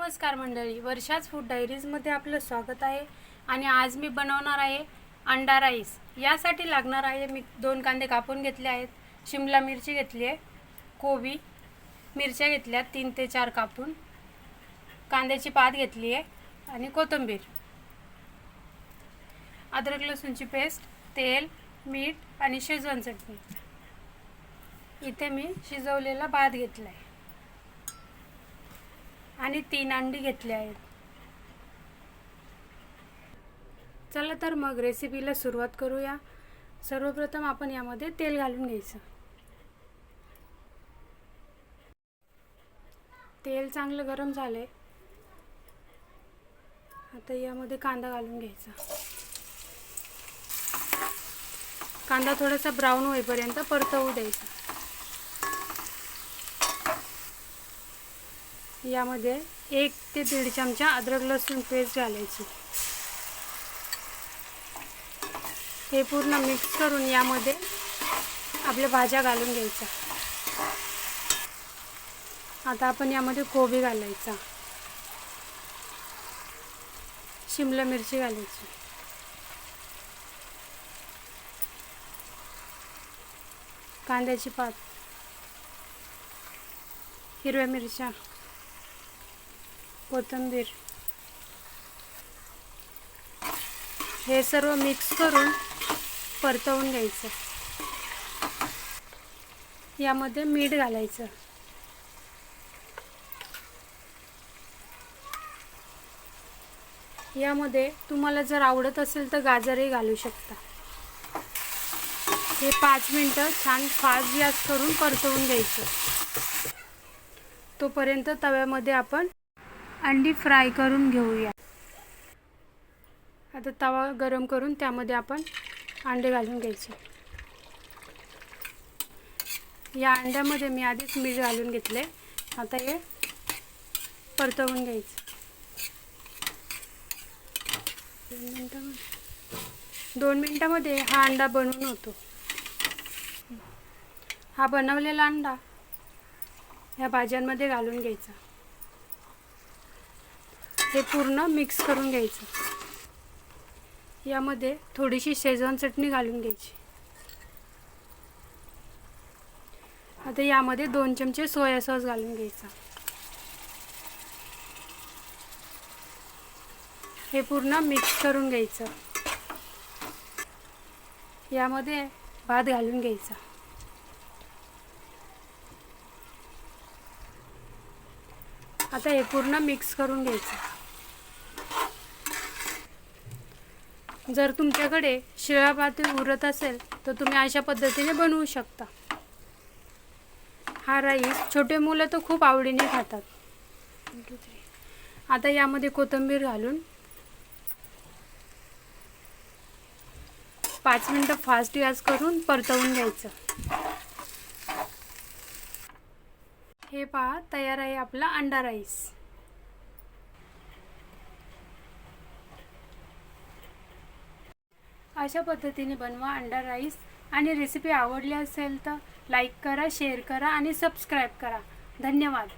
नमस्कार मंडळी, वर्षाच फूड डायरीजमध्ये आपलं स्वागत आहे. आणि आज मी बनवणार आहे अंडा राईस. यासाठी लागणार आहे, मी 2 कांदे कापून घेतले आहेत, शिमला मिरची घेतली आहे, कोबी मिरच्या घेतल्या 3 ते 4 कापून, कांद्याची पात घेतली आहे आणि कोथिंबीर, अद्रक लसूणची पेस्ट, तेल, मीठ आणि शेजवान चटणी. इथे मी शिजवलेला भात घेतला आहे आणि 3 अंडी घेतली आहेत. चला तर मग रेसिपीला सुरुवात करूया. सर्वप्रथम आपण यामध्ये तेल घालून घ्यायचं. तेल चांगलं गरम झाले. आता यामध्ये कांदा घालून घ्यायचा. कांदा थोडासा ब्राऊन होईपर्यंत परतवू द्यायचा. यामध्ये 1 ते 1.5 चमचा अद्रक लसूण पेस्ट घालायची. हे पूर्ण मिक्स करून यामध्ये आपल्या भाज्या घालून घ्यायच्या. आता आपण यामध्ये कोबी घालायचा, शिमला मिरची घालायची, कांद्याची पात, हिरव्या मिरच्या, कोथिंबीर. हे सर्व मिक्स करून परतवून घ्यायचं. यामध्ये मीठ घालायचं. यामध्ये तुम्हाला जर आवडत असेल तर गाजरही घालू शकता. हे 5 मिनिटं छान फास्ट गॅस करून परतवून घ्यायचं. तोपर्यंत तव्यामध्ये आपण अंडी फ्राय करून घेऊया. आता तवा गरम करून त्यामध्ये आपण अंडे घालून घ्यायचे. या अंड्यामध्ये मी आधीच मीठ घालून घेतले. आता हे परतवून घ्यायचं. 2 मिनिटांमध्ये हा अंडा बनवून होतो. हा बनवलेला अंडा ह्या भाज्यांमध्ये घालून घ्यायचा. हे पूर्ण मिक्स करून घ्यायचं. यामध्ये थोडीशी शेजवान चटणी घालून घ्यायची. आता यामध्ये 2 चमचे सोया सॉस घालून घ्यायचा. हे पूर्ण मिक्स करून घ्यायचं. यामध्ये भात घालून घ्यायचा. आता हे पूर्ण मिक्स करून घ्यायचं. जर तुमच्याकडे शिळा भात उरत असेल तर तुम्ही अशा पद्धतीने बनवू शकता. हा राईस छोटे मुलं तर खूप आवडीने खातात. आता यामध्ये कोथिंबीर घालून 5 मिनिटं फास्ट गॅस करून परतवून घ्यायचं. हे पहा, तयार आहे आपला अंडा राईस. अशा पद्धतीने बनवा अंडा राईस. आणि रेसिपी आवडली असेल तर लाईक करा, शेअर करा आणि सबस्क्राईब करा. धन्यवाद.